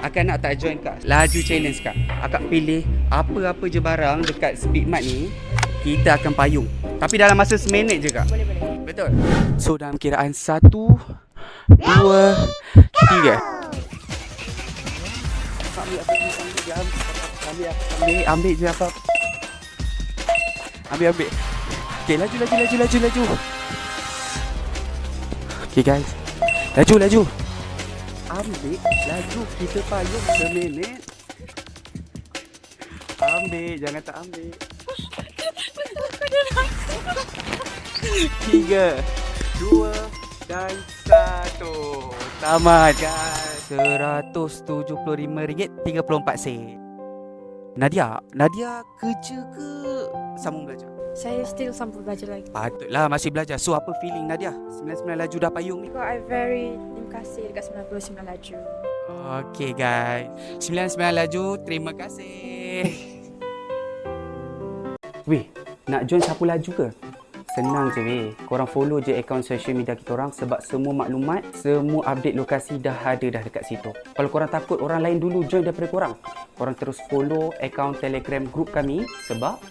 Akak nak tak join Kak laju challenge Kak. Akak pilih apa-apa je barang dekat Speedmart ni, kita akan payung. Tapi dalam masa seminit je Kak. Boleh. Betul? So dalam kiraan 1, 2, 3. Ambil je apa. Ambil. Okay, laju. Okay guys, laju. Ambil, laju, kita payung seminit. Ambil, jangan tak ambil. 3, 2 dan 1. Tamat guys. RM175.34. Nadia kerja ke sambung belajar? Saya still sambung belajar lagi. Patutlah masih belajar. So apa feeling Nadia? 99 laju dah payung ni. I very terima kasih dekat 99 laju. Okay guys, 99 laju, terima kasih. Weh, nak join Sapu Laju ke? Senang je weh. Korang follow je akaun social media kita orang sebab semua maklumat, semua update lokasi dah ada dah dekat situ. Kalau korang takut orang lain dulu join daripada korang, korang terus follow akaun Telegram group kami sebab